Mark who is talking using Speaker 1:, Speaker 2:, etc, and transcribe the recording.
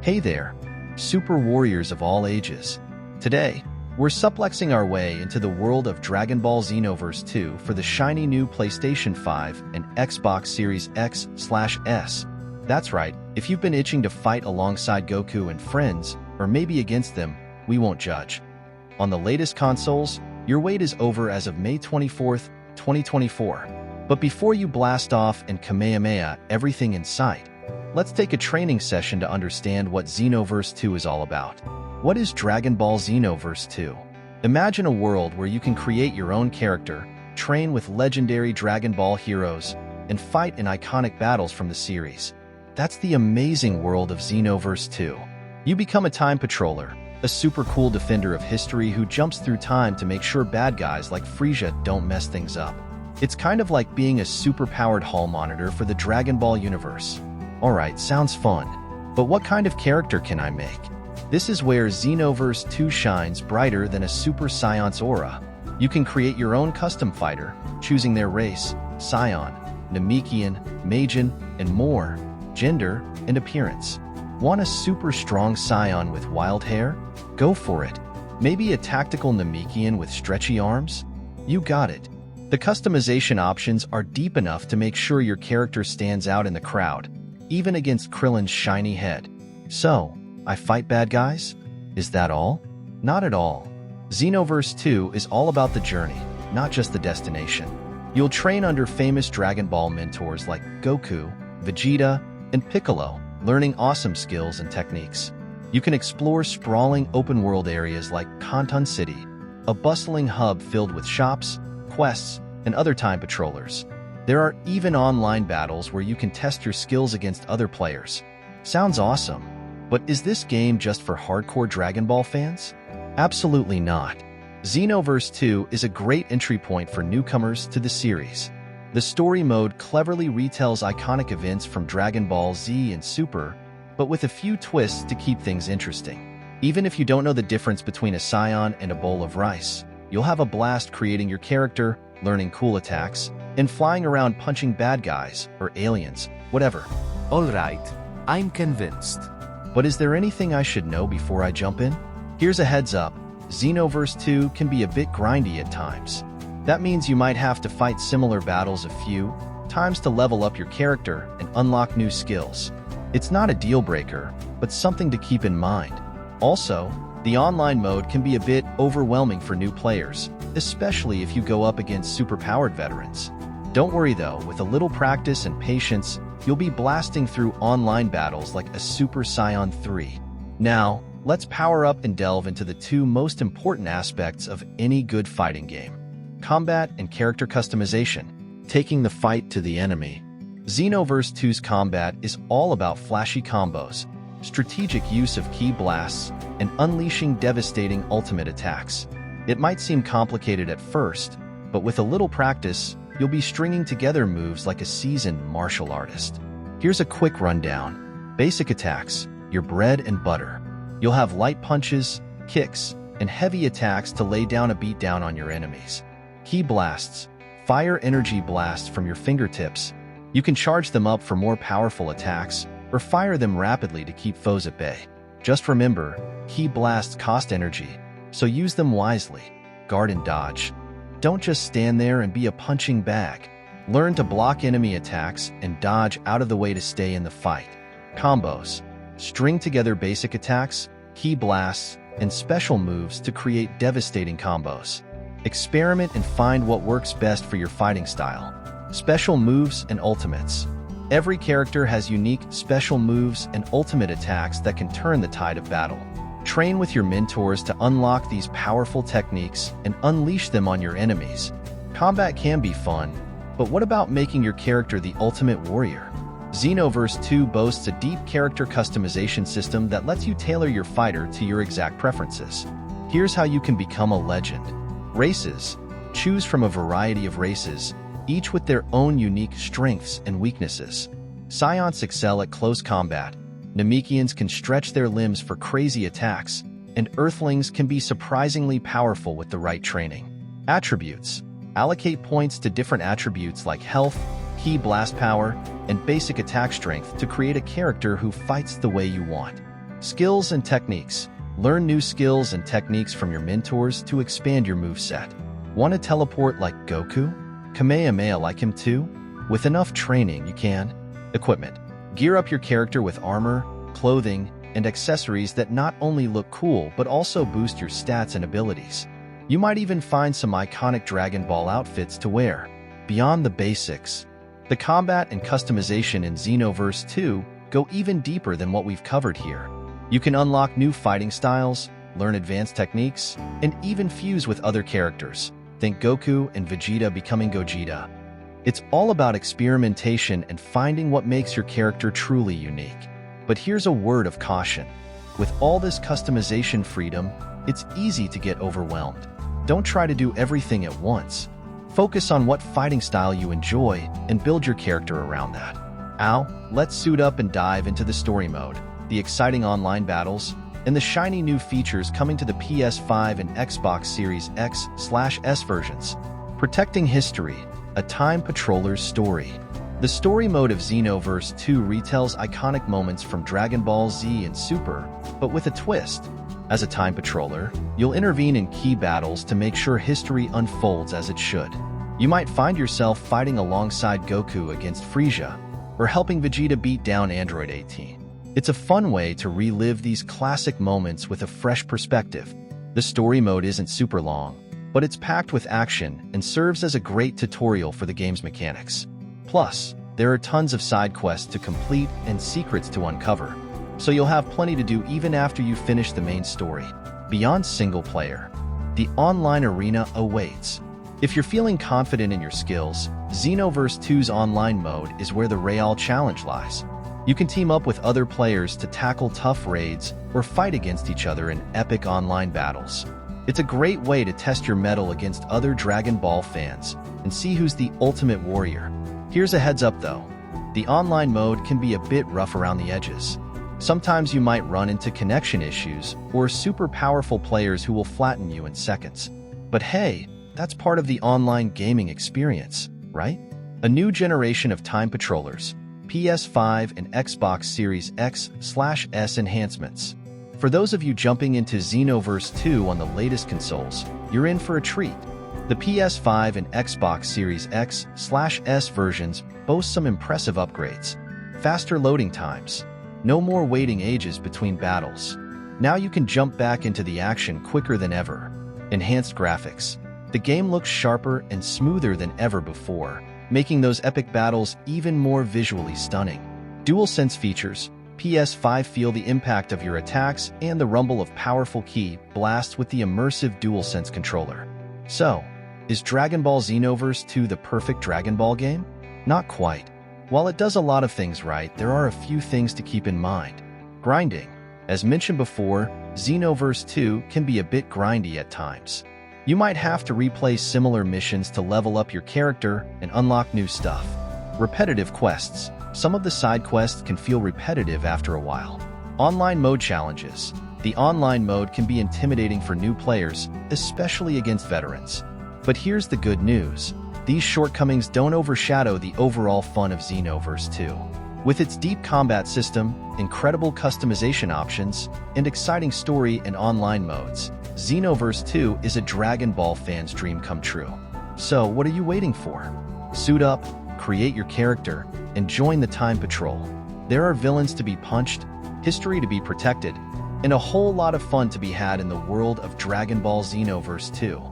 Speaker 1: Hey there, super warriors of all ages. Today, we're suplexing our way into the world of Dragon Ball Xenoverse 2 for the shiny new PlayStation 5 and Xbox Series X/S. That's right, if you've been itching to fight alongside Goku and friends, or maybe against them, we won't judge. On the latest consoles, your wait is over as of May 24th, 2024. But before you blast off and Kamehameha everything in sight, let's take a training session to understand what Xenoverse 2 is all about. What is Dragon Ball Xenoverse 2? Imagine a world where you can create your own character, train with legendary Dragon Ball heroes, and fight in iconic battles from the series. That's the amazing world of Xenoverse 2. You become a time patroller, a super cool defender of history who jumps through time to make sure bad guys like Frieza don't mess things up. It's kind of like being a super-powered hall monitor for the Dragon Ball universe. Alright, sounds fun. But what kind of character can I make? This is where Xenoverse 2 shines brighter than a Super Saiyan's aura. You can create your own custom fighter, choosing their race, Saiyan, Namekian, Majin, and more, gender, and appearance. Want a super strong Saiyan with wild hair? Go for it. Maybe a tactical Namekian with stretchy arms? You got it. The customization options are deep enough to make sure your character stands out in the crowd, even against Krillin's shiny head. So, I fight bad guys? Is that all? Not at all. Xenoverse 2 is all about the journey, not just the destination. You'll train under famous Dragon Ball mentors like Goku, Vegeta, and Piccolo, learning awesome skills and techniques. You can explore sprawling open-world areas like Kanton City, a bustling hub filled with shops, quests, and other time patrollers. There are even online battles where you can test your skills against other players. Sounds awesome. But is this game just for hardcore Dragon Ball fans? Absolutely not. Xenoverse 2 is a great entry point for newcomers to the series. The story mode cleverly retells iconic events from Dragon Ball Z and Super, but with a few twists to keep things interesting. Even if you don't know the difference between a Saiyan and a bowl of rice, you'll have a blast creating your character, learning cool attacks, and flying around punching bad guys, or aliens, whatever.
Speaker 2: Alright, I'm convinced.
Speaker 1: But is there anything I should know before I jump in? Here's a heads up, Xenoverse 2 can be a bit grindy at times. That means you might have to fight similar battles a few times to level up your character and unlock new skills. It's not a deal breaker, but something to keep in mind. Also, the online mode can be a bit overwhelming for new players, especially if you go up against superpowered veterans. Don't worry though, with a little practice and patience, you'll be blasting through online battles like a Super Saiyan 3. Now, let's power up and delve into the two most important aspects of any good fighting game: combat and character customization, taking the fight to the enemy. Xenoverse 2's combat is all about flashy combos, strategic use of ki blasts, and unleashing devastating ultimate attacks. It might seem complicated at first, but with a little practice, you'll be stringing together moves like a seasoned martial artist. Here's a quick rundown. Basic attacks, your bread and butter. You'll have light punches, kicks, and heavy attacks to lay down a beatdown on your enemies. Ki blasts, fire energy blasts from your fingertips. You can charge them up for more powerful attacks, or fire them rapidly to keep foes at bay. Just remember, ki blasts cost energy, so use them wisely. Guard and dodge. Don't just stand there and be a punching bag. Learn to block enemy attacks and dodge out of the way to stay in the fight. Combos. String together basic attacks, ki blasts, and special moves to create devastating combos. Experiment and find what works best for your fighting style. Special moves and ultimates. Every character has unique special moves and ultimate attacks that can turn the tide of battle. Train with your mentors to unlock these powerful techniques and unleash them on your enemies. Combat can be fun, but what about making your character the ultimate warrior? Xenoverse 2 boasts a deep character customization system that lets you tailor your fighter to your exact preferences. Here's how you can become a legend. Races. Choose from a variety of races, each with their own unique strengths and weaknesses. Saiyans excel at close combat, Namekians can stretch their limbs for crazy attacks, and Earthlings can be surprisingly powerful with the right training. Attributes. Allocate points to different attributes like health, ki blast power, and basic attack strength to create a character who fights the way you want. Skills and techniques. Learn new skills and techniques from your mentors to expand your moveset. Want to teleport like Goku? Kamehameha like him too? With enough training, you can. Equipment. Gear up your character with armor, clothing, and accessories that not only look cool but also boost your stats and abilities. You might even find some iconic Dragon Ball outfits to wear. Beyond the basics, the combat and customization in Xenoverse 2 go even deeper than what we've covered here. You can unlock new fighting styles, learn advanced techniques, and even fuse with other characters. Think Goku and Vegeta becoming Gogeta. It's all about experimentation and finding what makes your character truly unique. But here's a word of caution. With all this customization freedom, it's easy to get overwhelmed. Don't try to do everything at once. Focus on what fighting style you enjoy and build your character around that. Now, let's suit up and dive into the story mode, the exciting online battles, and the shiny new features coming to the PS5 and Xbox Series X/S versions. Protecting History, a Time Patroller's Story. The story mode of Xenoverse 2 retells iconic moments from Dragon Ball Z and Super, but with a twist. As a Time Patroller, you'll intervene in key battles to make sure history unfolds as it should. You might find yourself fighting alongside Goku against Frieza, or helping Vegeta beat down Android 18. It's a fun way to relive these classic moments with a fresh perspective. The story mode isn't super long, but it's packed with action and serves as a great tutorial for the game's mechanics. Plus, there are tons of side quests to complete and secrets to uncover, so you'll have plenty to do even after you finish the main story. Beyond single player, the online arena awaits. If you're feeling confident in your skills, Xenoverse 2's online mode is where the real challenge lies. You can team up with other players to tackle tough raids or fight against each other in epic online battles. It's a great way to test your mettle against other Dragon Ball fans and see who's the ultimate warrior. Here's a heads up though, the online mode can be a bit rough around the edges. Sometimes you might run into connection issues or super powerful players who will flatten you in seconds. But hey, that's part of the online gaming experience, right? A new generation of Time Patrollers, PS5 and Xbox Series X/S enhancements. For those of you jumping into Xenoverse 2 on the latest consoles, you're in for a treat. The PS5 and Xbox Series X/S versions boast some impressive upgrades. Faster loading times. No more waiting ages between battles. Now you can jump back into the action quicker than ever. Enhanced graphics. The game looks sharper and smoother than ever before, making those epic battles even more visually stunning. DualSense features. PS5 feel the impact of your attacks and the rumble of powerful ki blasts with the immersive DualSense controller. So, is Dragon Ball Xenoverse 2 the perfect Dragon Ball game? Not quite. While it does a lot of things right, there are a few things to keep in mind. Grinding. As mentioned before, Xenoverse 2 can be a bit grindy at times. You might have to replay similar missions to level up your character and unlock new stuff. Repetitive quests. Some of the side quests can feel repetitive after a while. Online mode challenges. The online mode can be intimidating for new players, especially against veterans. But here's the good news. These shortcomings don't overshadow the overall fun of Xenoverse 2. With its deep combat system, incredible customization options, and exciting story and online modes, Xenoverse 2 is a Dragon Ball fan's dream come true. So what are you waiting for? Suit up, create your character, and join the Time Patrol. There are villains to be punched, history to be protected, and a whole lot of fun to be had in the world of Dragon Ball Xenoverse 2.